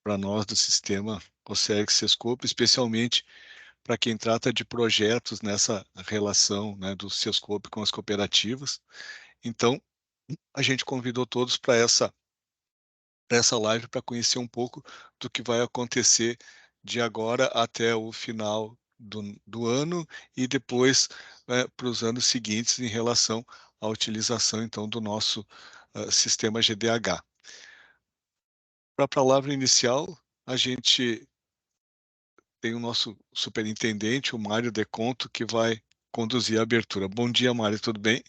para nós do sistema OCEG Sescope, especialmente para quem trata de projetos nessa relação, né, do Sescope com as cooperativas. Então, a gente convidou todos para essa live para conhecer um pouco do que vai acontecer de agora até o final do ano e depois para os anos seguintes em relação à utilização, então, do nosso sistema GDH. Para a palavra inicial, a gente tem o nosso superintendente, o Mário Deconto, que vai conduzir a abertura. Bom dia, Mário, tudo bem?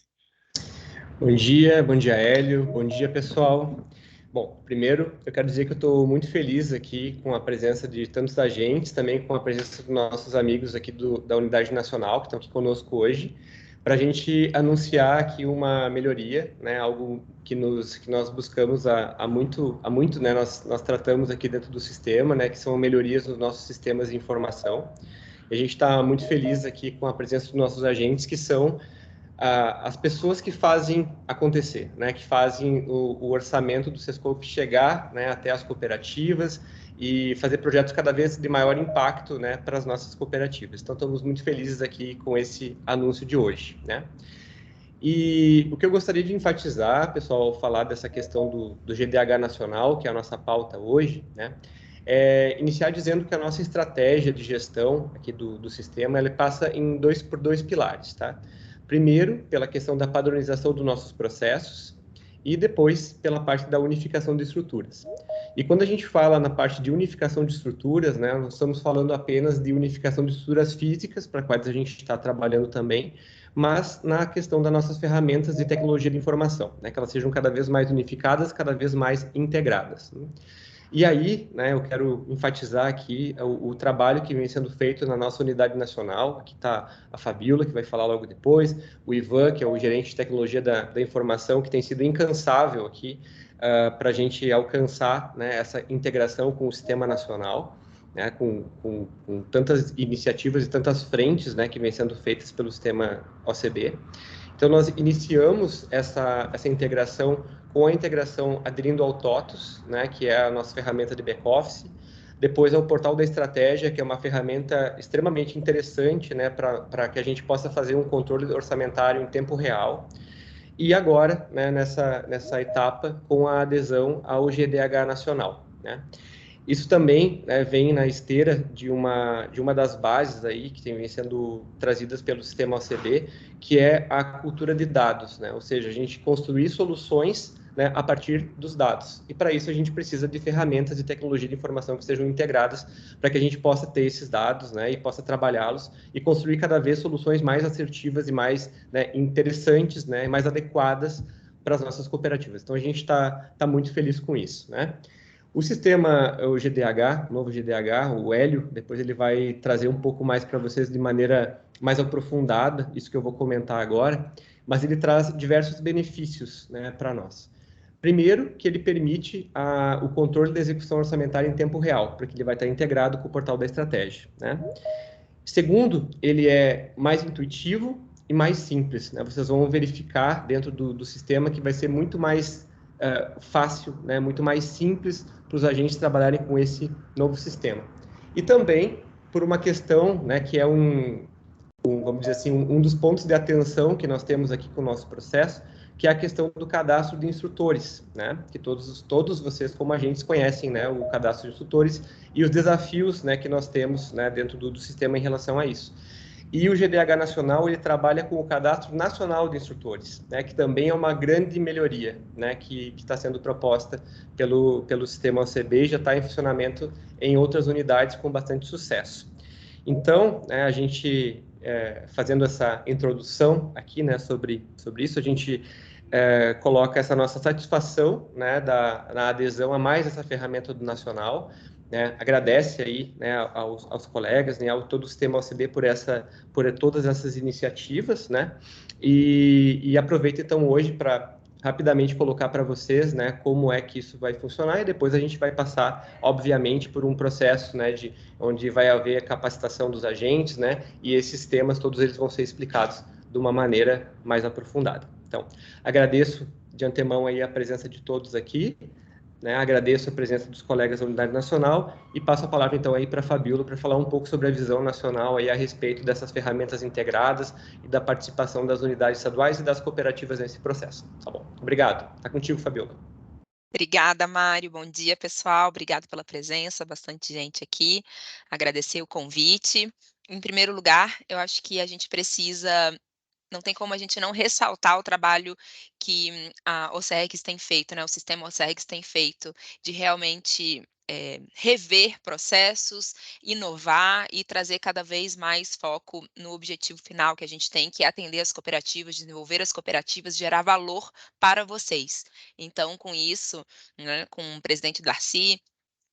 Bom dia, Hélio, bom dia, pessoal. Bom, primeiro, eu quero dizer que eu estou muito feliz aqui com a presença de tantos agentes, também com a presença dos nossos amigos aqui da Unidade Nacional, que estão aqui conosco hoje, para a gente anunciar aqui uma melhoria, né, algo que nós buscamos há muito, né, nós tratamos aqui dentro do sistema, né, que são melhorias nos nossos sistemas de informação. E a gente está muito feliz aqui com a presença dos nossos agentes, que são as pessoas que fazem acontecer, né, que fazem o orçamento do Sescope chegar, né, até as cooperativas e fazer projetos cada vez de maior impacto, né, para as nossas cooperativas. Então, estamos muito felizes aqui com esse anúncio de hoje, né. E o que eu gostaria de enfatizar, pessoal, ao falar dessa questão do GDH nacional, que é a nossa pauta hoje, né, é iniciar dizendo que a nossa estratégia de gestão aqui do sistema, ela passa por dois pilares, tá? Primeiro, pela questão da padronização dos nossos processos e depois pela parte da unificação de estruturas. E quando a gente fala na parte de unificação de estruturas, né, nós estamos falando apenas de unificação de estruturas físicas, para quais a gente está trabalhando também, mas na questão das nossas ferramentas de tecnologia de informação, né, que elas sejam cada vez mais unificadas, cada vez mais integradas, né? E aí, né, eu quero enfatizar aqui o trabalho que vem sendo feito na nossa unidade nacional. Aqui está a Fabíola, que vai falar logo depois, o Ivan, que é o gerente de tecnologia da informação, que tem sido incansável aqui para a gente alcançar, né, essa integração com o sistema nacional, né, com tantas iniciativas e tantas frentes, né, que vem sendo feitas pelo sistema OCB. Então, nós iniciamos essa integração com a integração aderindo ao TOTUS, né, que é a nossa ferramenta de back-office. Depois é o Portal da Estratégia, que é uma ferramenta extremamente interessante, né, para que a gente possa fazer um controle orçamentário em tempo real. E agora, né, nessa etapa, com a adesão ao GDH Nacional, né. Isso também, né, vem na esteira de uma das bases aí que vem sendo trazidas pelo sistema OCB, que é a cultura de dados, né? Ou seja, a gente construir soluções, né, a partir dos dados. E para isso a gente precisa de ferramentas de tecnologia de informação que sejam integradas para que a gente possa ter esses dados, né, e possa trabalhá-los e construir cada vez soluções mais assertivas e mais, né, interessantes, né, e mais adequadas para as nossas cooperativas. Então a gente está muito feliz com isso, né? O sistema, o GDH, o novo GDH, o Hélio, depois ele vai trazer um pouco mais para vocês de maneira mais aprofundada, isso que eu vou comentar agora, mas ele traz diversos benefícios, né, para nós. Primeiro, que ele permite o controle da execução orçamentária em tempo real, porque ele vai estar integrado com o portal da estratégia, né? Segundo, ele é mais intuitivo e mais simples, né? Vocês vão verificar dentro do sistema que vai ser muito mais fácil, né? Muito mais simples para os agentes trabalharem com esse novo sistema. E também por uma questão, né, que é vamos dizer assim, um dos pontos de atenção que nós temos aqui com o nosso processo, que é a questão do cadastro de instrutores, né? Que todos vocês, como agentes, conhecem, né, o cadastro de instrutores e os desafios, né, que nós temos, né, dentro do sistema em relação a isso. E o GDH Nacional, ele trabalha com o Cadastro Nacional de Instrutores, né, que também é uma grande melhoria, né, que está sendo proposta pelo sistema OCB e já está em funcionamento em outras unidades com bastante sucesso. Então, né, a gente, fazendo essa introdução aqui, né, sobre isso, a gente coloca essa nossa satisfação, né, na adesão a mais essa ferramenta do Nacional, né, agradece aí, né, aos colegas, né, ao todo o sistema OCB por todas essas iniciativas, né, e aproveita então hoje para rapidamente colocar para vocês, né, como é que isso vai funcionar, e depois a gente vai passar, obviamente, por um processo, né, onde vai haver a capacitação dos agentes, né, e esses temas, todos eles vão ser explicados de uma maneira mais aprofundada. Então, agradeço de antemão aí a presença de todos aqui. né? Agradeço a presença dos colegas da Unidade Nacional e passo a palavra então aí para a Fabíola para falar um pouco sobre a visão nacional aí a respeito dessas ferramentas integradas e da participação das unidades estaduais e das cooperativas nesse processo. Tá bom. Obrigado. Tá contigo, Fabíola. Obrigada, Mário. Bom dia, pessoal. Obrigado pela presença, bastante gente aqui. Agradecer o convite. Em primeiro lugar, eu acho que a gente precisa, não tem como a gente não ressaltar o trabalho que a OCERGS tem feito, né, o sistema OCERGS tem feito, de realmente rever processos, inovar e trazer cada vez mais foco no objetivo final que a gente tem, que é atender as cooperativas, desenvolver as cooperativas, gerar valor para vocês. Então, com isso, né, com o presidente Darcy,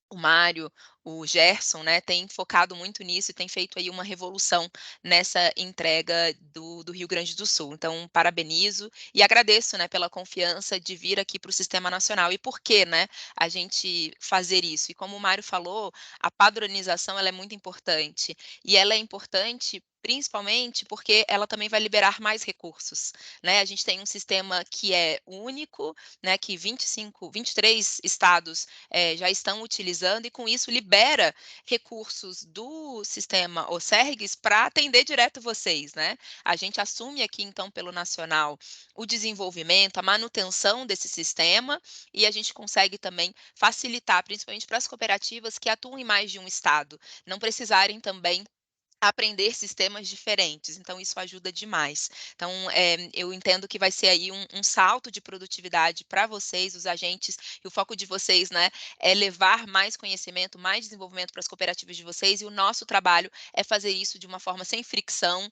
o Mário, o Gerson, né, tem focado muito nisso e tem feito aí uma revolução nessa entrega do Rio Grande do Sul. Então, parabenizo e agradeço, né, pela confiança de vir aqui para o Sistema Nacional. E por que, né, a gente fazer isso? E como o Mário falou, a padronização ela é muito importante. E ela é importante principalmente porque ela também vai liberar mais recursos, né? A gente tem um sistema que é único, né, que 23 estados já estão utilizando e com isso libera recursos do sistema OCERGS para atender direto vocês, né? A gente assume aqui então pelo nacional o desenvolvimento, a manutenção desse sistema e a gente consegue também facilitar, principalmente para as cooperativas que atuam em mais de um estado, não precisarem também aprender sistemas diferentes, então isso ajuda demais. Então, eu entendo que vai ser aí um salto de produtividade para vocês, os agentes, e o foco de vocês, né, é levar mais conhecimento, mais desenvolvimento para as cooperativas de vocês, e o nosso trabalho é fazer isso de uma forma sem fricção,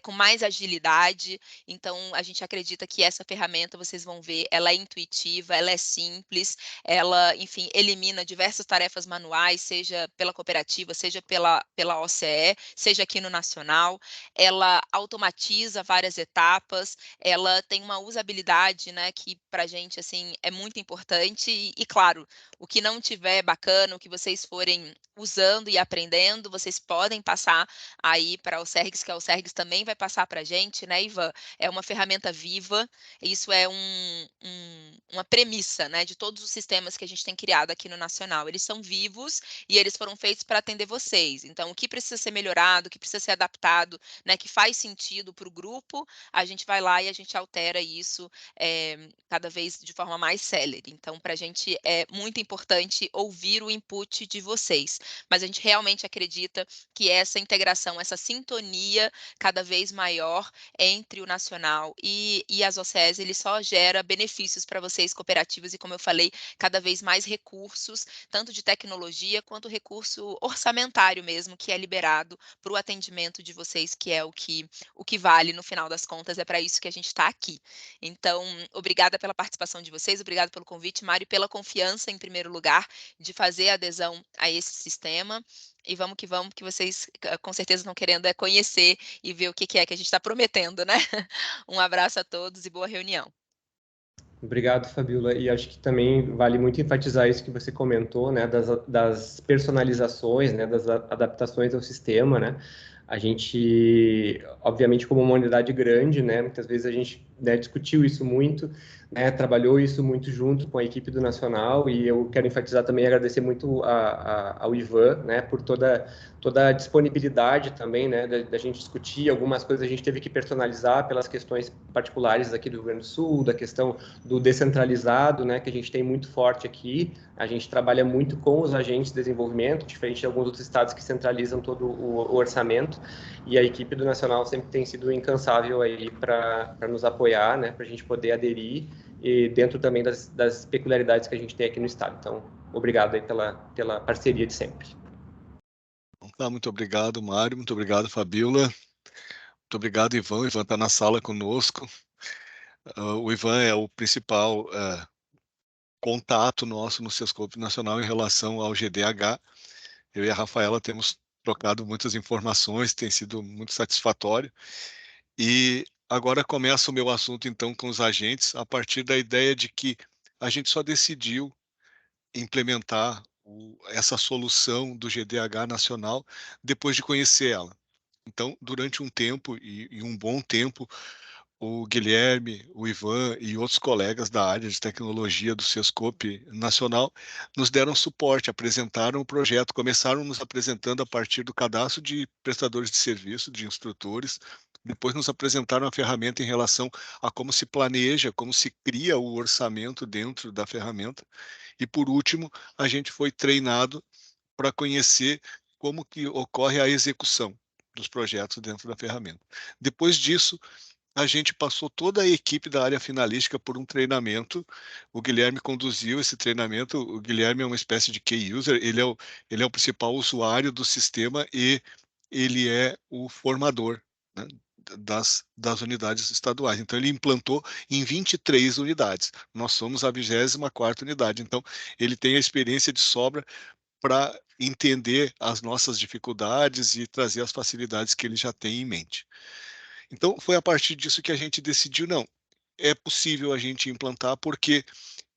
com mais agilidade. Então, a gente acredita que essa ferramenta, vocês vão ver, ela é intuitiva, ela é simples, ela, enfim, elimina diversas tarefas manuais, seja pela cooperativa, seja pela OCE, seja aqui no nacional, ela automatiza várias etapas, ela tem uma usabilidade, né, que para a gente, assim, é muito importante e, claro, o que não tiver bacana, o que vocês forem usando e aprendendo, vocês podem passar aí para o Sergs, que a Sergs também vai passar para a gente, né, Ivan? É uma ferramenta viva, isso é uma premissa, né, de todos os sistemas que a gente tem criado aqui no Nacional. Eles são vivos e eles foram feitos para atender vocês. Então, o que precisa ser melhorado, o que precisa ser adaptado, né, que faz sentido para o grupo, a gente vai lá e a gente altera isso cada vez de forma mais célere. Então, para a gente é muito importante ouvir o input de vocês. Mas a gente realmente acredita que essa integração, essa sintonia cada vez maior entre o nacional e as OCEs, ele só gera benefícios para vocês, cooperativas, e como eu falei, cada vez mais recursos, tanto de tecnologia quanto recurso orçamentário mesmo, que é liberado para o atendimento de vocês, que é o que vale no final das contas, é para isso que a gente está aqui. Então, obrigada pela participação de vocês, obrigada pelo convite, Mário, pela confiança, em primeiro lugar, de fazer a adesão a esse sistema. E vamos, que vocês com certeza estão querendo conhecer e ver o que é que a gente está prometendo, né? Um abraço a todos e boa reunião. Obrigado, Fabíola. E acho que também vale muito enfatizar isso que você comentou, né, das personalizações, né, das adaptações ao sistema, né. A gente, obviamente, como uma unidade grande, né, muitas vezes a gente, né, discutiu isso muito, né, trabalhou isso muito junto com a equipe do Nacional, e eu quero enfatizar também, agradecer muito ao Ivan, né, por toda a disponibilidade também, né, da gente discutir algumas coisas, a gente teve que personalizar pelas questões particulares aqui do Rio Grande do Sul, da questão do descentralizado, né, que a gente tem muito forte aqui. A gente trabalha muito com os agentes de desenvolvimento, diferente de alguns outros estados que centralizam todo o orçamento. E a equipe do Nacional sempre tem sido incansável aí para nos apoiar, né, para a gente poder aderir e dentro também das peculiaridades que a gente tem aqui no estado. Então, obrigado aí pela parceria de sempre. Tá, muito obrigado, Mário. Muito obrigado, Fabíola. Muito obrigado, Ivan. O Ivan está na sala conosco. O Ivan é o principal contato nosso no Sescope Nacional em relação ao GDH. Eu e a Rafaela temos trocado muitas informações, tem sido muito satisfatório. E agora começa o meu assunto, então, com os agentes, a partir da ideia de que a gente só decidiu implementar essa solução do GDH nacional depois de conhecer ela. Então, durante um tempo, e um bom tempo, o Guilherme, o Ivan e outros colegas da área de tecnologia do Sescope Nacional nos deram suporte, apresentaram o projeto, começaram nos apresentando a partir do cadastro de prestadores de serviço, de instrutores, depois nos apresentaram a ferramenta em relação a como se planeja, como se cria o orçamento dentro da ferramenta, e por último, a gente foi treinado para conhecer como que ocorre a execução dos projetos dentro da ferramenta. Depois disso, a gente passou toda a equipe da área finalística por um treinamento. O Guilherme conduziu esse treinamento. O Guilherme é uma espécie de key user, ele é o principal usuário do sistema e ele é o formador, né, das unidades estaduais. Então, ele implantou em 23 unidades. Nós somos a 24ª unidade. Então, ele tem a experiência de sobra para entender as nossas dificuldades e trazer as facilidades que ele já tem em mente. Então, foi a partir disso que a gente decidiu, não, é possível a gente implantar, porque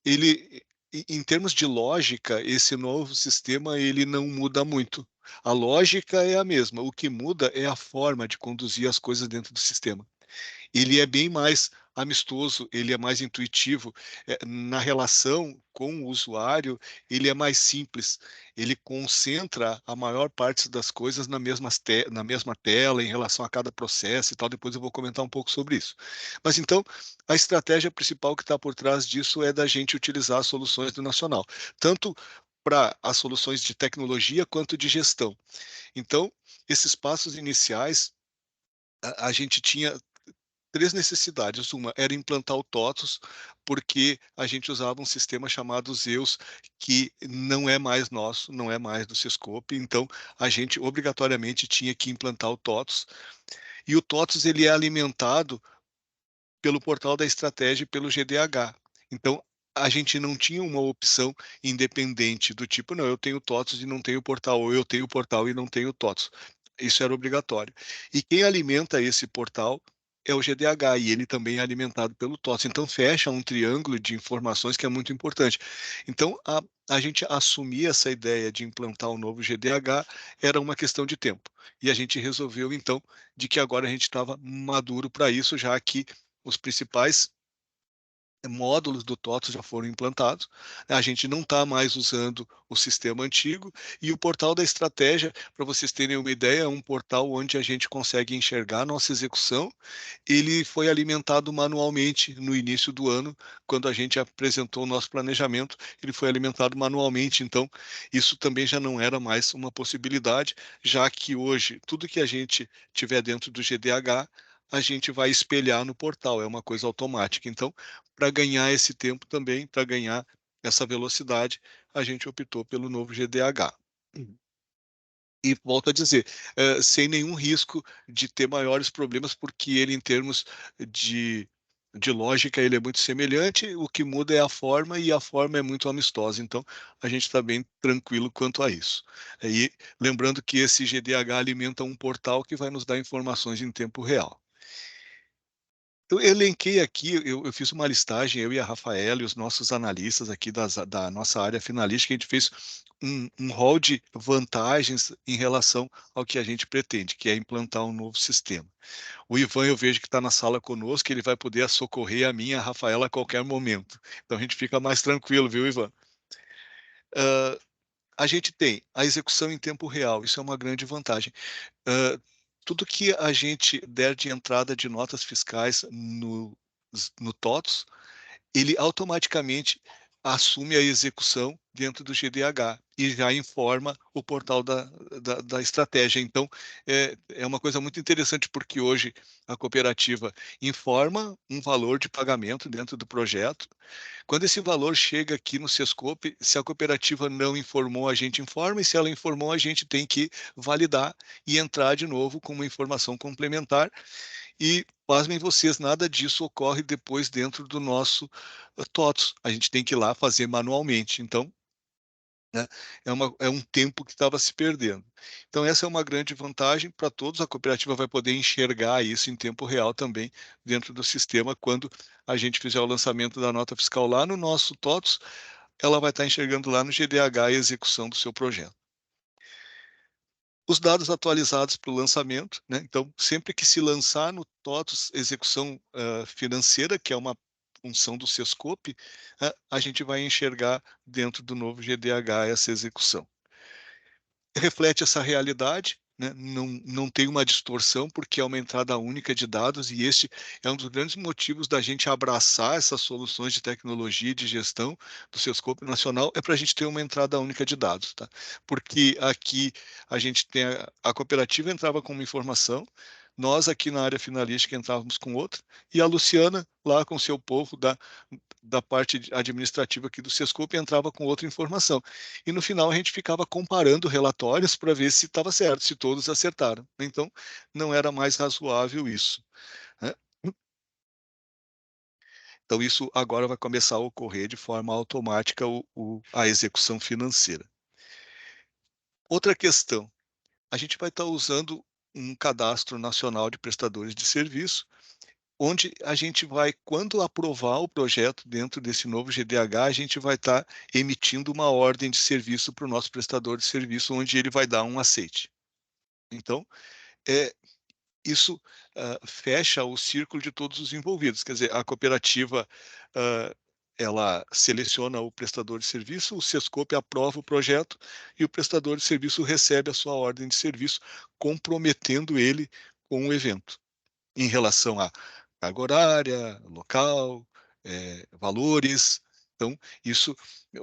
ele, em termos de lógica, esse novo sistema, ele não muda muito. A lógica é a mesma, o que muda é a forma de conduzir as coisas dentro do sistema. Ele é bem mais amistoso, ele é mais intuitivo. Na relação com o usuário, ele é mais simples. Ele concentra a maior parte das coisas na mesma tela, em relação a cada processo e tal. Depois eu vou comentar um pouco sobre isso. Mas então, a estratégia principal que está por trás disso é da gente utilizar as soluções do Nacional, tanto para as soluções de tecnologia quanto de gestão. Então, esses passos iniciais, a gente tinha três necessidades. Uma era implantar o TOTUS, porque a gente usava um sistema chamado Zeus, que não é mais nosso, não é mais do Sescope, então a gente obrigatoriamente tinha que implantar o TOTUS. E o TOTUS ele é alimentado pelo portal da estratégia e pelo GDH. Então, a gente não tinha uma opção independente do tipo, não, eu tenho TOTUS e não tenho portal, ou eu tenho portal e não tenho TOTUS. Isso era obrigatório. E quem alimenta esse portal é o GDH, e ele também é alimentado pelo TOTUS. Então, fecha um triângulo de informações que é muito importante. Então, a gente assumir essa ideia de implantar o novo GDH era uma questão de tempo. E a gente resolveu, então, de que agora a gente estava maduro para isso, já que os principais módulos do TOTUS já foram implantados. A gente não está mais usando o sistema antigo, e o portal da estratégia, para vocês terem uma ideia, é um portal onde a gente consegue enxergar a nossa execução. Ele foi alimentado manualmente no início do ano, quando a gente apresentou o nosso planejamento, ele foi alimentado manualmente. Então, isso também já não era mais uma possibilidade, já que hoje tudo que a gente tiver dentro do GDH, a gente vai espelhar no portal, é uma coisa automática. Então, para ganhar esse tempo também, para ganhar essa velocidade, a gente optou pelo novo GDH. E volto a dizer, sem nenhum risco de ter maiores problemas, porque ele, em termos de, de lógica, ele é muito semelhante, o que muda é a forma, e a forma é muito amistosa. Então, a gente está bem tranquilo quanto a isso. E lembrando que esse GDH alimenta um portal que vai nos dar informações em tempo real. Eu elenquei aqui, eu fiz uma listagem, eu e a Rafaela e os nossos analistas aqui da nossa área finalística, a gente fez um rol de vantagens em relação ao que a gente pretende, que é implantar um novo sistema. O Ivan, eu vejo que está na sala conosco, ele vai poder socorrer a mim e a Rafaela a qualquer momento. Então a gente fica mais tranquilo, viu, Ivan? A gente tem a execução em tempo real, isso é uma grande vantagem. Tudo que a gente der de entrada de notas fiscais no TOTS, ele automaticamente assume a execução dentro do GDH e já informa o portal da estratégia. Então, é uma coisa muito interessante, porque hoje a cooperativa informa um valor de pagamento dentro do projeto. Quando esse valor chega aqui no Sescope, se a cooperativa não informou, a gente informa, e se ela informou, a gente tem que validar e entrar de novo com uma informação complementar. E, pasmem vocês, nada disso ocorre depois dentro do nosso TOTS. A gente tem que ir lá fazer manualmente. Então, né, é um tempo que estava se perdendo. Então, essa é uma grande vantagem para todos. A cooperativa vai poder enxergar isso em tempo real também dentro do sistema. Quando a gente fizer o lançamento da nota fiscal lá no nosso TOTS, ela vai estar enxergando lá no GDH a execução do seu projeto. Os dados atualizados para o lançamento, né? Então, sempre que se lançar no TOTUS execução financeira, que é uma função do Sescope, a gente vai enxergar dentro do novo GDH essa execução. Reflete essa realidade, né? Não tem uma distorção, porque é uma entrada única de dados, e este é um dos grandes motivos da gente abraçar essas soluções de tecnologia e de gestão do Sescope Nacional, é para a gente ter uma entrada única de dados, tá? Porque aqui a gente tem a cooperativa entrava com uma informação, nós aqui na área finalística entrávamos com outra, e a Luciana lá com seu povo da parte administrativa aqui do Sescope entrava com outra informação. E no final a gente ficava comparando relatórios para ver se estava certo, se todos acertaram. Então, não era mais razoável isso, né? Então, isso agora vai começar a ocorrer de forma automática a execução financeira. Outra questão, a gente vai estar usando um cadastro nacional de prestadores de serviço, onde a gente vai, quando aprovar o projeto dentro desse novo GDH, a gente vai estar emitindo uma ordem de serviço para o nosso prestador de serviço, onde ele vai dar um aceite. Então, isso fecha o círculo de todos os envolvidos. Quer dizer, a cooperativa ela seleciona o prestador de serviço, o Sescope aprova o projeto e o prestador de serviço recebe a sua ordem de serviço, comprometendo ele com o evento em relação a carga horária, local, valores. Então, isso,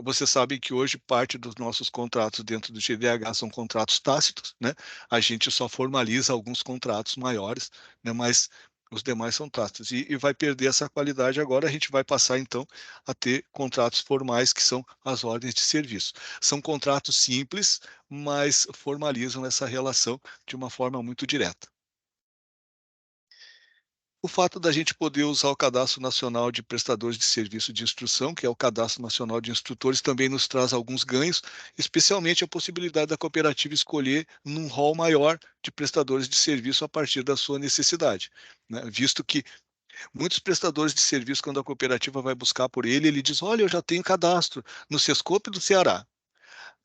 você sabe que hoje parte dos nossos contratos dentro do GDH são contratos tácitos, né? A gente só formaliza alguns contratos maiores, né? Mas os demais são tácitos. E vai perder essa qualidade agora, a gente vai passar, então, a ter contratos formais, que são as ordens de serviço. São contratos simples, mas formalizam essa relação de uma forma muito direta. O fato da gente poder usar o Cadastro Nacional de Prestadores de Serviço de Instrução, que é o Cadastro Nacional de Instrutores, também nos traz alguns ganhos, especialmente a possibilidade da cooperativa escolher num rol maior de prestadores de serviço a partir da sua necessidade, né? Visto que muitos prestadores de serviço, quando a cooperativa vai buscar por ele diz, olha, eu já tenho cadastro no Sescope do Ceará,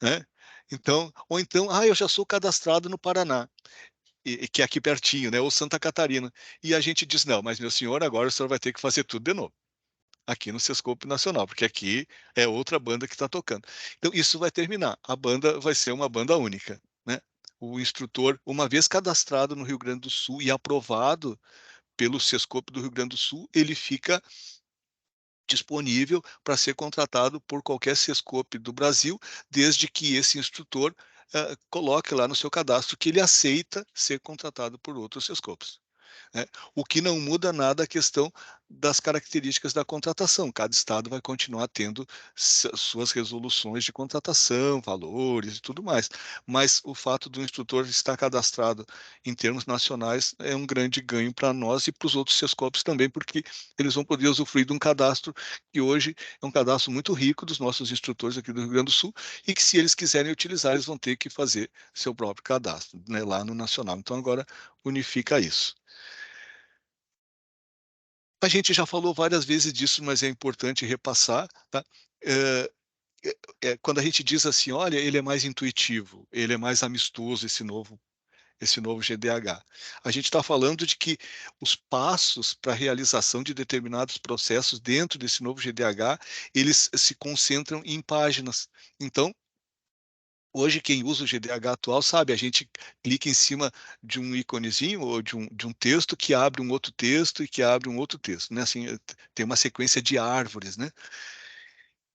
né? Então, ou então, eu já sou cadastrado no Paraná, que é aqui pertinho, né? Ou Santa Catarina. E a gente diz, não, mas meu senhor, agora o senhor vai ter que fazer tudo de novo, aqui no Sescope Nacional, porque aqui é outra banda que está tocando. Então, isso vai terminar. A banda vai ser uma banda única, né? O instrutor, uma vez cadastrado no Rio Grande do Sul e aprovado pelo Sescope do Rio Grande do Sul, ele fica disponível para ser contratado por qualquer Sescope do Brasil, desde que esse instrutor coloque lá no seu cadastro que ele aceita ser contratado por outros Sescopes, né? O que não muda nada a questão das características da contratação. Cada estado vai continuar tendo suas resoluções de contratação, valores e tudo mais. Mas o fato do instrutor estar cadastrado em termos nacionais é um grande ganho para nós e para os outros Sescopes também, porque eles vão poder usufruir de um cadastro que hoje é um cadastro muito rico dos nossos instrutores aqui do Rio Grande do Sul e que, se eles quiserem utilizar, eles vão ter que fazer seu próprio cadastro, né, lá no nacional. Então, agora unifica isso. A gente já falou várias vezes disso, mas é importante repassar, tá? É, quando a gente diz assim, olha, ele é mais intuitivo, ele é mais amistoso, esse novo GDH. A gente está falando de que os passos para a realização de determinados processos dentro desse novo GDH, eles se concentram em páginas. Então, hoje, quem usa o GDH atual sabe, a gente clica em cima de um íconezinho ou de um texto que abre um outro texto e que abre um outro texto, né? Assim, tem uma sequência de árvores, né?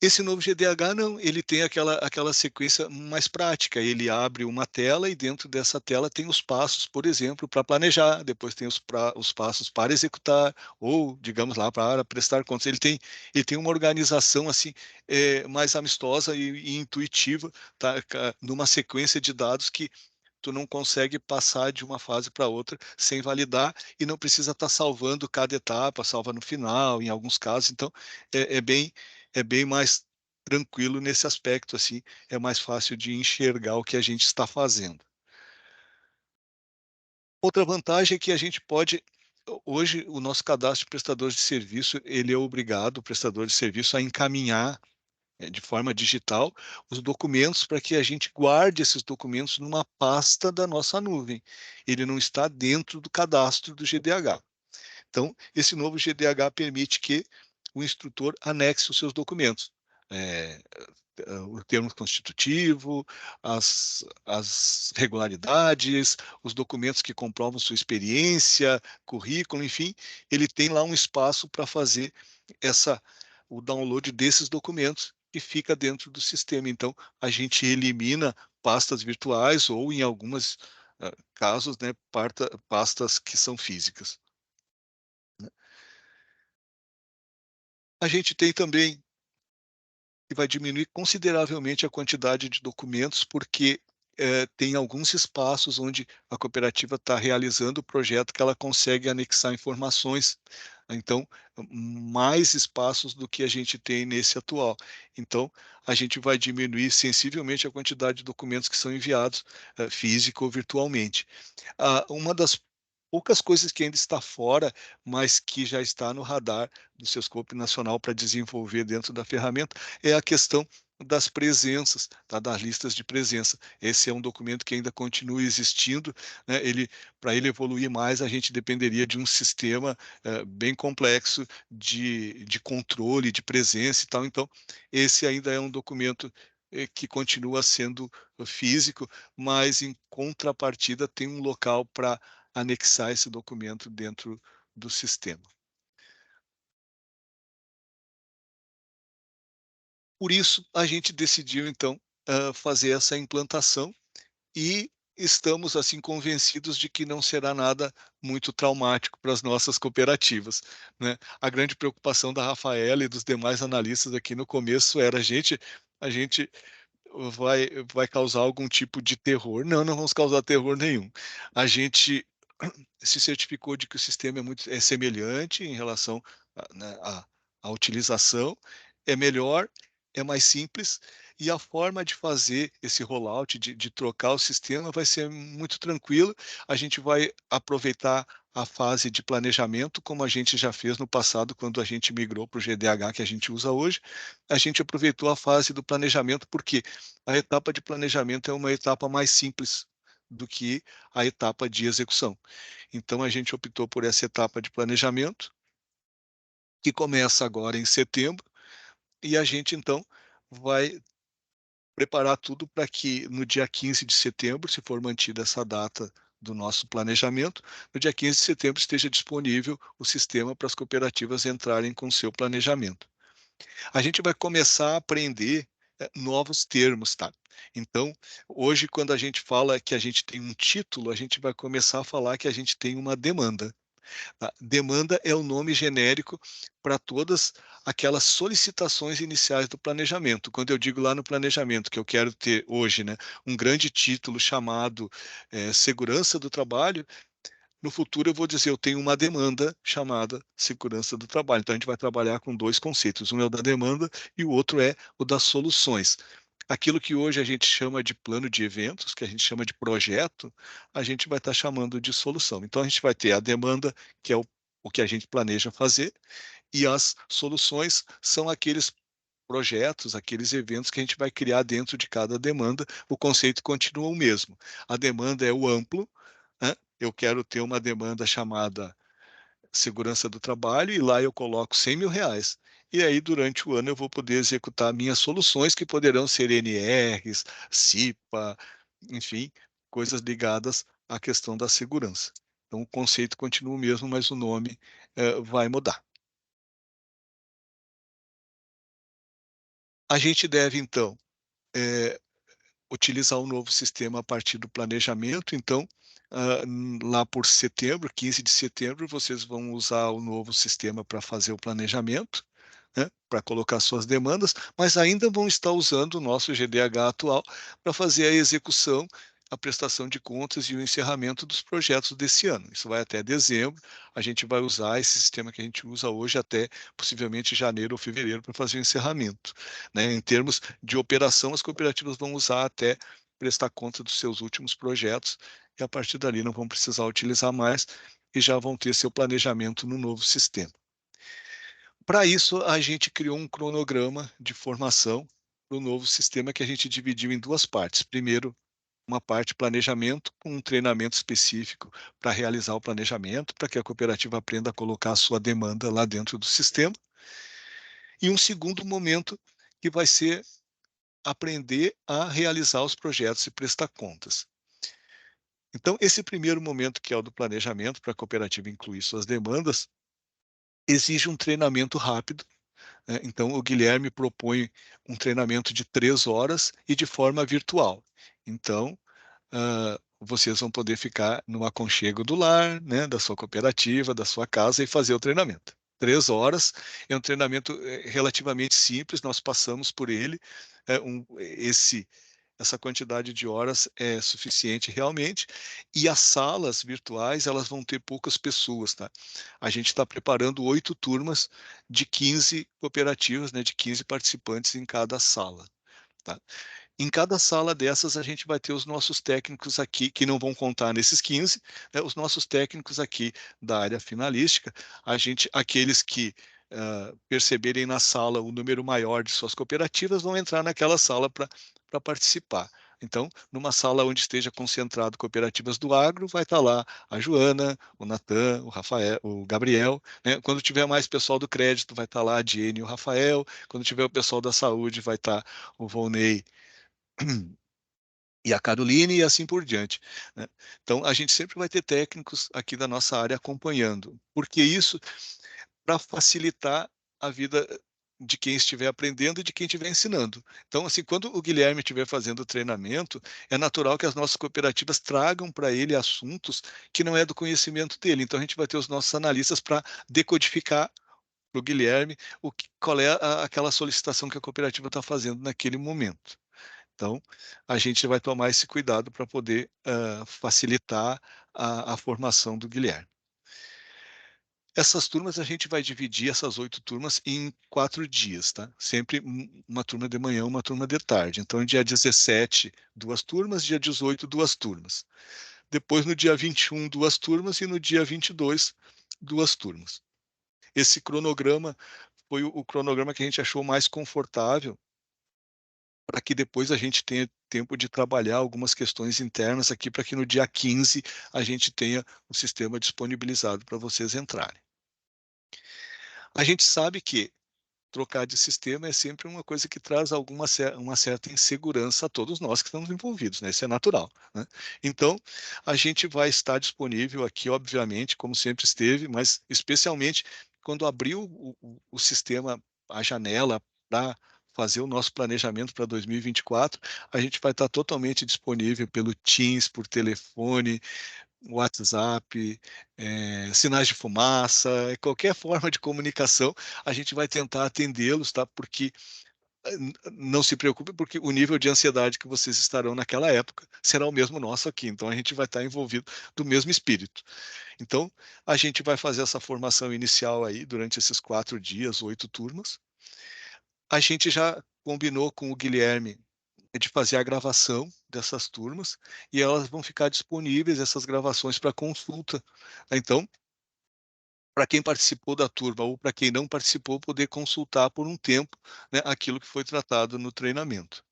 Esse novo GDH não, ele tem aquela sequência mais prática. Ele abre uma tela e dentro dessa tela tem os passos, por exemplo, para planejar, depois tem os passos para executar, ou, digamos lá, para prestar contas. Ele tem uma organização assim mais amistosa e intuitiva, tá? Numa sequência de dados que tu não consegue passar de uma fase para outra sem validar e não precisa estar salvando cada etapa, salva no final, em alguns casos. Então, é bem mais tranquilo nesse aspecto, assim, é mais fácil de enxergar o que a gente está fazendo. Outra vantagem é que a gente pode, hoje, o nosso cadastro de prestadores de serviço, ele é obrigado, o prestador de serviço, a encaminhar de forma digital, os documentos para que a gente guarde esses documentos numa pasta da nossa nuvem. Ele não está dentro do cadastro do GDH. Então, esse novo GDH permite que o instrutor anexe os seus documentos. O termo constitutivo, as regularidades, os documentos que comprovam sua experiência, currículo, enfim, ele tem lá um espaço para fazer o download desses documentos que fica dentro do sistema. Então, a gente elimina pastas virtuais ou, em alguns casos, né, pastas que são físicas. A gente tem também que vai diminuir consideravelmente a quantidade de documentos, porque tem alguns espaços onde a cooperativa está realizando o projeto que ela consegue anexar informações. Então, mais espaços do que a gente tem nesse atual. Então, a gente vai diminuir sensivelmente a quantidade de documentos que são enviados físico ou virtualmente. Uma das poucas coisas que ainda está fora, mas que já está no radar do Sescope Nacional para desenvolver dentro da ferramenta, é a questão das presenças, tá? Das listas de presença. Esse é um documento que ainda continua existindo, né? Para ele evoluir mais, a gente dependeria de um sistema bem complexo de controle, de presença e tal. Então, esse ainda é um documento que continua sendo físico, mas em contrapartida tem um local para anexar esse documento dentro do sistema. Por isso, a gente decidiu, então, fazer essa implantação e estamos, assim, convencidos de que não será nada muito traumático para as nossas cooperativas, né? A grande preocupação da Rafaela e dos demais analistas aqui no começo era a gente vai causar algum tipo de terror. Não, não vamos causar terror nenhum. A gente se certificou de que o sistema é semelhante em relação né, à utilização, é melhor, é mais simples, e a forma de fazer esse rollout, de trocar o sistema, vai ser muito tranquilo. A gente vai aproveitar a fase de planejamento, como a gente já fez no passado, quando a gente migrou para o GDH que a gente usa hoje. A gente aproveitou a fase do planejamento, porque a etapa de planejamento é uma etapa mais simples do que a etapa de execução. Então, a gente optou por essa etapa de planejamento, que começa agora em setembro, e a gente, então, vai preparar tudo para que no dia 15 de setembro, se for mantida essa data do nosso planejamento, no dia 15 de setembro esteja disponível o sistema para as cooperativas entrarem com o seu planejamento. A gente vai começar a aprender novos termos, tá? Então, hoje, quando a gente fala que a gente tem um título, a gente vai começar a falar que a gente tem uma demanda. Tá? Demanda é o nome genérico para todas aquelas solicitações iniciais do planejamento. Quando eu digo lá no planejamento que eu quero ter hoje, né, um grande título chamado Segurança do Trabalho, no futuro eu vou dizer, eu tenho uma demanda chamada segurança do trabalho. Então a gente vai trabalhar com dois conceitos, um é o da demanda e o outro é o das soluções. Aquilo que hoje a gente chama de plano de eventos, que a gente chama de projeto, a gente vai estar chamando de solução. Então a gente vai ter a demanda, que é o que a gente planeja fazer, e as soluções são aqueles projetos, aqueles eventos que a gente vai criar dentro de cada demanda. O conceito continua o mesmo. A demanda é o amplo, né? Eu quero ter uma demanda chamada segurança do trabalho e lá eu coloco R$ 100.000. E aí, durante o ano, eu vou poder executar minhas soluções, que poderão ser NRs, CIPA, enfim, coisas ligadas à questão da segurança. Então, o conceito continua o mesmo, mas o nome vai mudar. A gente deve, então, utilizar um novo sistema a partir do planejamento. Então, lá por setembro, 15 de setembro, vocês vão usar o novo sistema para fazer o planejamento, né, para colocar suas demandas, mas ainda vão estar usando o nosso GDH atual para fazer a execução, a prestação de contas e o encerramento dos projetos desse ano. Isso vai até dezembro. A gente vai usar esse sistema que a gente usa hoje até possivelmente janeiro ou fevereiro para fazer o encerramento, né? Em termos de operação, as cooperativas vão usar até prestar conta dos seus últimos projetos e a partir dali não vão precisar utilizar mais e já vão ter seu planejamento no novo sistema. Para isso, a gente criou um cronograma de formação para o novo sistema que a gente dividiu em duas partes. Primeiro, uma parte planejamento, com um treinamento específico para realizar o planejamento, para que a cooperativa aprenda a colocar a sua demanda lá dentro do sistema. E um segundo momento, que vai ser aprender a realizar os projetos e prestar contas. Então, esse primeiro momento, que é o do planejamento, para a cooperativa incluir suas demandas, exige um treinamento rápido, né? Então, o Guilherme propõe um treinamento de 3 horas e de forma virtual. Então, vocês vão poder ficar no aconchego do lar, né, da sua cooperativa, da sua casa e fazer o treinamento. 3 horas é um treinamento relativamente simples, nós passamos por ele. Essa quantidade de horas é suficiente realmente, e as salas virtuais elas vão ter poucas pessoas, tá? A gente está preparando 8 turmas de 15 cooperativas, né, de 15 participantes em cada sala, tá? Em cada sala dessas, a gente vai ter os nossos técnicos aqui, que não vão contar nesses 15, né, os nossos técnicos aqui da área finalística, aqueles que perceberem na sala o número maior de suas cooperativas, vão entrar naquela sala para participar. Então, numa sala onde esteja concentrado cooperativas do agro, vai estar lá a Joana, o Natan, o Rafael, o Gabriel, né? Quando tiver mais pessoal do crédito, vai estar lá a Diene e o Rafael. Quando tiver o pessoal da saúde, vai estar o Volney e a Caroline e assim por diante, né? Então, a gente sempre vai ter técnicos aqui da nossa área acompanhando. Porque isso para facilitar a vida de quem estiver aprendendo e de quem estiver ensinando. Então, assim, quando o Guilherme estiver fazendo o treinamento, é natural que as nossas cooperativas tragam para ele assuntos que não é do conhecimento dele. Então, a gente vai ter os nossos analistas para decodificar para o Guilherme qual é aquela solicitação que a cooperativa está fazendo naquele momento. Então, a gente vai tomar esse cuidado para poder facilitar a formação do Guilherme. Essas turmas, a gente vai dividir essas 8 turmas em 4 dias, tá? Sempre uma turma de manhã, uma turma de tarde. Então, dia 17, 2 turmas, dia 18, 2 turmas. Depois, no dia 21, 2 turmas, e no dia 22, 2 turmas. Esse cronograma foi o cronograma que a gente achou mais confortável, para que depois a gente tenha tempo de trabalhar algumas questões internas aqui, para que no dia 15 a gente tenha o sistema disponibilizado para vocês entrarem. A gente sabe que trocar de sistema é sempre uma coisa que traz uma certa insegurança a todos nós que estamos envolvidos, né? Isso é natural, né? Então, a gente vai estar disponível aqui, obviamente, como sempre esteve, mas especialmente quando abriu o sistema, a janela para fazer o nosso planejamento para 2024, a gente vai estar totalmente disponível pelo Teams, por telefone, WhatsApp, sinais de fumaça, qualquer forma de comunicação, a gente vai tentar atendê-los, tá? Porque não se preocupe, porque o nível de ansiedade que vocês estarão naquela época será o mesmo nosso aqui. Então, a gente vai estar envolvido do mesmo espírito. Então, a gente vai fazer essa formação inicial aí durante esses 4 dias, 8 turmas. A gente já combinou com o Guilherme de fazer a gravação dessas turmas, e elas vão ficar disponíveis, essas gravações, para consulta. Então, para quem participou da turma ou para quem não participou, poder consultar por um tempo, né, aquilo que foi tratado no treinamento.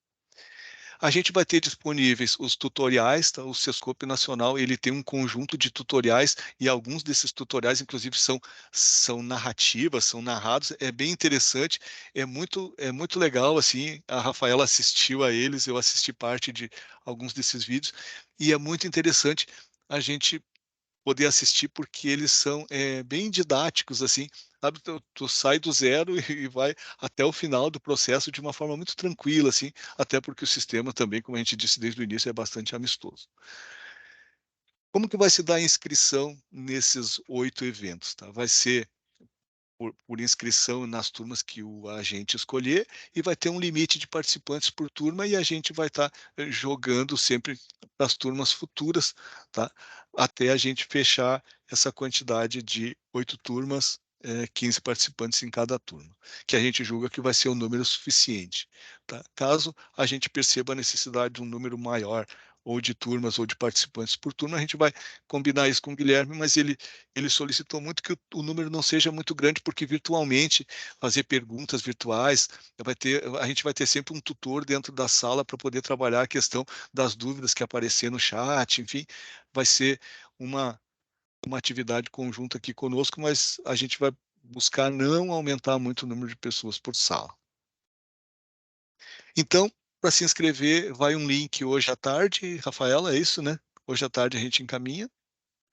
A gente vai ter disponíveis os tutoriais, tá? O Sescope Nacional, ele tem um conjunto de tutoriais, e alguns desses tutoriais, inclusive, são narrativas, são narrados. É bem interessante, é muito legal, assim. A Rafaela assistiu a eles, eu assisti parte de alguns desses vídeos, e é muito interessante a gente poder assistir, porque eles são bem didáticos, assim, sabe? Tu sai do zero e vai até o final do processo de uma forma muito tranquila, assim, até porque o sistema também, como a gente disse desde o início, é bastante amistoso. Como que vai se dar a inscrição nesses 8 eventos, tá? Vai ser por inscrição nas turmas que o agente escolher, e vai ter um limite de participantes por turma, e a gente vai estar jogando sempre para as turmas futuras, tá? Até a gente fechar essa quantidade de 8 turmas, 15 participantes em cada turma, que a gente julga que vai ser um número suficiente, tá? Caso a gente perceba a necessidade de um número maior, ou de turmas, ou de participantes por turma. A gente vai combinar isso com o Guilherme, mas ele solicitou muito que o número não seja muito grande, porque virtualmente, fazer perguntas virtuais, a gente vai ter sempre um tutor dentro da sala para poder trabalhar a questão das dúvidas que aparecer no chat, enfim, vai ser uma atividade conjunta aqui conosco, mas a gente vai buscar não aumentar muito o número de pessoas por sala. Então, para se inscrever, vai um link hoje à tarde, Rafaela, é isso, né? Hoje à tarde a gente encaminha.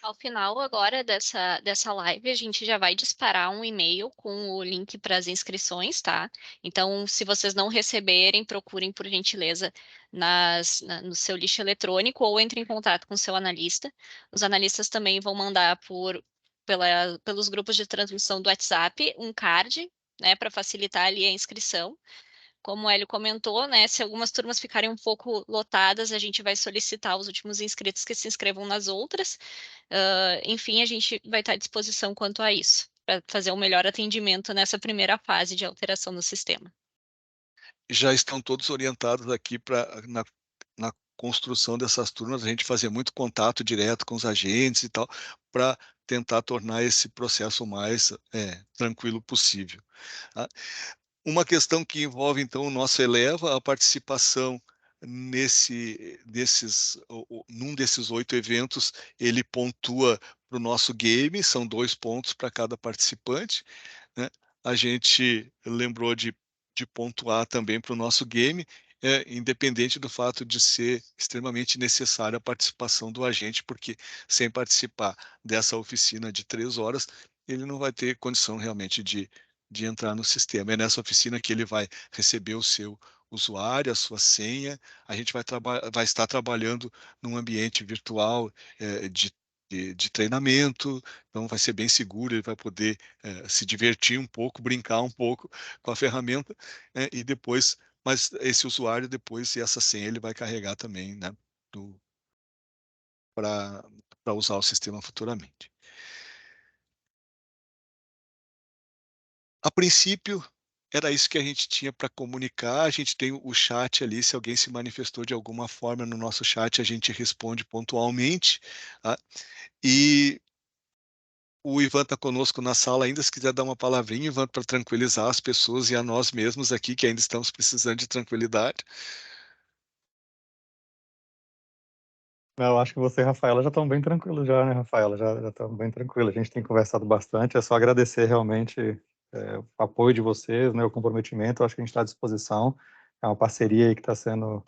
Ao final agora dessa live, a gente já vai disparar um e-mail com o link para as inscrições, tá? Então, se vocês não receberem, procurem por gentileza no seu lixo eletrônico ou entre em contato com o seu analista. Os analistas também vão mandar pelos grupos de transmissão do WhatsApp um card, né, para facilitar ali a inscrição. Como o Hélio comentou, né, se algumas turmas ficarem um pouco lotadas, a gente vai solicitar os últimos inscritos que se inscrevam nas outras. Enfim, a gente vai estar à disposição quanto a isso, para fazer um melhor atendimento nessa primeira fase de alteração no sistema. Já estão todos orientados aqui na construção dessas turmas, a gente fazer muito contato direto com os agentes e tal, para tentar tornar esse processo o mais tranquilo possível. Tá? Uma questão que envolve, então, o nosso Eleva, a participação num desses 8 eventos, ele pontua para o nosso game, são 2 pontos para cada participante, né? A gente lembrou de pontuar também para o nosso game, independente do fato de ser extremamente necessária a participação do agente, porque sem participar dessa oficina de 3 horas, ele não vai ter condição realmente de entrar no sistema. É nessa oficina que ele vai receber o seu usuário, a sua senha. A gente vai estar trabalhando num ambiente virtual de treinamento, então vai ser bem seguro, ele vai poder se divertir um pouco, brincar um pouco com a ferramenta, e depois, mas esse usuário depois e essa senha ele vai carregar também, né, para usar o sistema futuramente. A princípio, era isso que a gente tinha para comunicar. A gente tem o chat ali, se alguém se manifestou de alguma forma no nosso chat, a gente responde pontualmente. Tá? E o Ivan está conosco na sala ainda, se quiser dar uma palavrinha, Ivan, para tranquilizar as pessoas e a nós mesmos aqui, que ainda estamos precisando de tranquilidade. Eu acho que você e a Rafaela já estão bem tranquilos já, né, Rafaela? Já estão bem tranquilos. A gente tem conversado bastante. É só agradecer realmente o apoio de vocês, né, o comprometimento. Eu acho que a gente está à disposição. É uma parceria aí que está sendo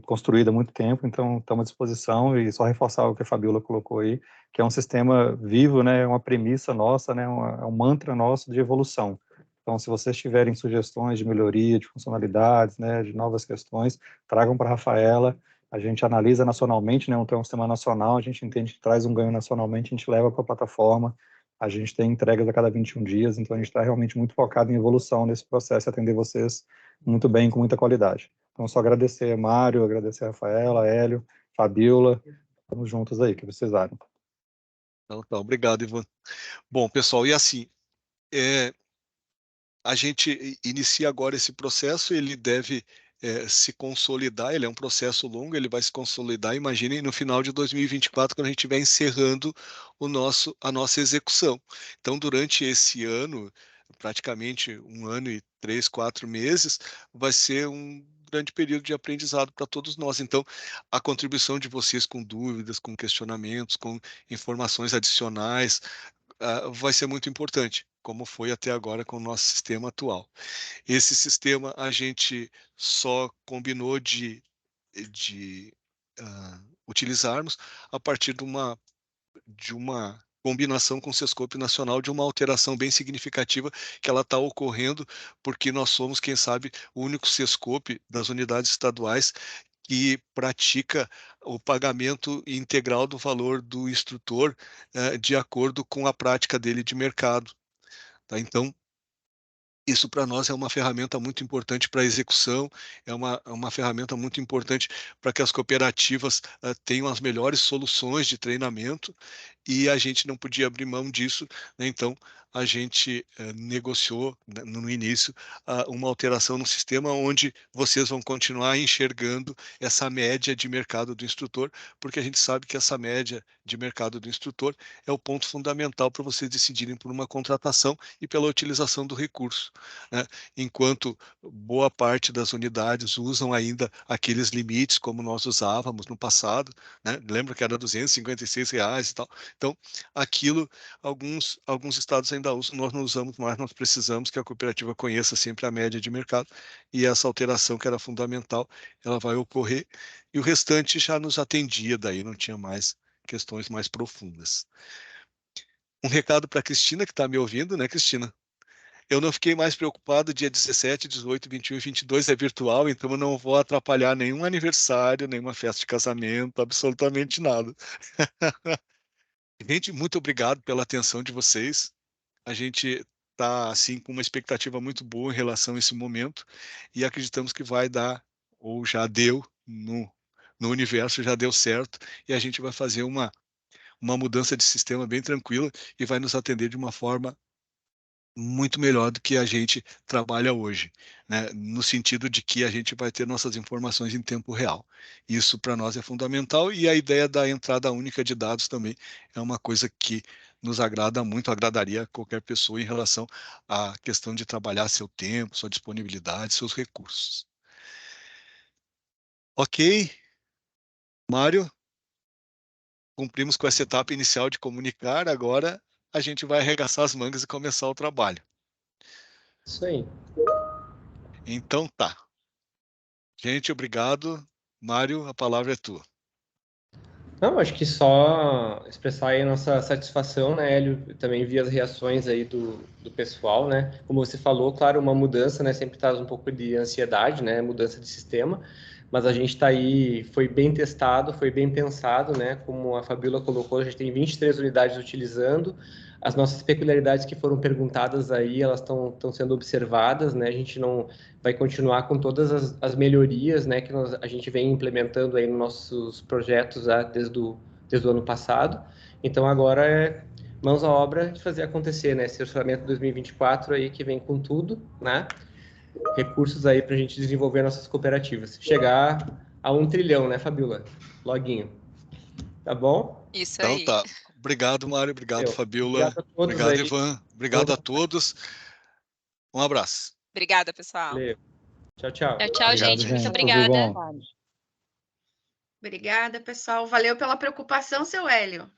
construída há muito tempo, então estamos à disposição. E só reforçar o que a Fabiola colocou aí, que é um sistema vivo, né, é uma premissa nossa, né, é um mantra nosso de evolução. Então, se vocês tiverem sugestões de melhoria, de funcionalidades, né, de novas questões, tragam para a Rafaela. A gente analisa nacionalmente, né, então é um sistema nacional, a gente entende que traz um ganho nacionalmente, a gente leva para a plataforma, a gente tem entregas a cada 21 dias, então a gente está realmente muito focado em evolução nesse processo e atender vocês muito bem, com muita qualidade. Então, só agradecer a Mário, agradecer a Rafaela, Hélio, Fabiola, estamos juntos aí, que precisarem. Então, obrigado, Ivan. Bom, pessoal, e assim, a gente inicia agora esse processo, ele deve se consolidar, ele é um processo longo, ele vai se consolidar, imaginem, no final de 2024, quando a gente estiver encerrando a nossa execução. Então, durante esse ano, praticamente 1 ano e 3, 4 meses, vai ser um grande período de aprendizado para todos nós. Então, a contribuição de vocês com dúvidas, com questionamentos, com informações adicionais, vai ser muito importante, como foi até agora com o nosso sistema atual. Esse sistema a gente só combinou de utilizarmos a partir de uma combinação com o Sescope Nacional, de uma alteração bem significativa que ela está ocorrendo, porque nós somos, quem sabe, o único Sescope das unidades estaduais que pratica o pagamento integral do valor do instrutor de acordo com a prática dele de mercado. Tá? Então, isso para nós é uma ferramenta muito importante para a execução, é uma ferramenta muito importante para que as cooperativas tenham as melhores soluções de treinamento e a gente não podia abrir mão disso, né? Então a gente negociou no início uma alteração no sistema onde vocês vão continuar enxergando essa média de mercado do instrutor, porque a gente sabe que essa média de mercado do instrutor é o ponto fundamental para vocês decidirem por uma contratação e pela utilização do recurso, né? Enquanto boa parte das unidades usam ainda aqueles limites como nós usávamos no passado, né? Lembra que era R$256 e tal. Então, aquilo, alguns estados ainda usam, nós não usamos mais, nós precisamos que a cooperativa conheça sempre a média de mercado, e essa alteração que era fundamental, ela vai ocorrer, e o restante já nos atendia, daí não tinha mais questões mais profundas. Um recado para a Cristina, que está me ouvindo, né, Cristina? Eu não fiquei mais preocupado, dia 17, 18, 21 e 22 é virtual, então eu não vou atrapalhar nenhum aniversário, nenhuma festa de casamento, absolutamente nada. Gente, muito obrigado pela atenção de vocês. A gente está assim com uma expectativa muito boa em relação a esse momento e acreditamos que vai dar, ou já deu no universo, já deu certo, e a gente vai fazer uma mudança de sistema bem tranquila e vai nos atender de uma forma muito melhor do que a gente trabalha hoje, né? No sentido de que a gente vai ter nossas informações em tempo real. Isso para nós é fundamental, e a ideia da entrada única de dados também é uma coisa que nos agrada muito, agradaria a qualquer pessoa em relação à questão de trabalhar seu tempo, sua disponibilidade, seus recursos. Ok, Mário, cumprimos com essa etapa inicial de comunicar, agora a gente vai arregaçar as mangas e começar o trabalho. Isso aí. Então tá. Gente, obrigado. Mário, a palavra é tua. Não, acho que só expressar aí a nossa satisfação, né, Hélio? Eu também vi as reações aí do pessoal, né? Como você falou, claro, uma mudança, né, sempre traz um pouco de ansiedade, né, mudança de sistema, mas a gente está aí, foi bem testado, foi bem pensado, né? Como a Fabíola colocou, a gente tem 23 unidades utilizando, as nossas peculiaridades que foram perguntadas aí, elas estão sendo observadas, né? A gente não vai continuar com todas as melhorias, né, que a gente vem implementando aí nos nossos projetos desde o ano passado. Então, agora é mãos à obra de fazer acontecer, né? Esse orçamento 2024 aí que vem com tudo, né? Recursos aí para a gente desenvolver nossas cooperativas. Chegar a 1 trilhão, né, Fabíola? Loguinho. Tá bom? Isso Então aí. tá. Obrigado, Mário. Obrigado, Fabíola. Obrigado a todos Obrigado, aí. Ivan. Obrigado a todos. Um abraço. Obrigada, pessoal. Valeu. Tchau, tchau. Tchau, tchau, Obrigado, gente. Muito gente. Tudo obrigada. bom. Obrigada, pessoal. Valeu pela preocupação, seu Hélio.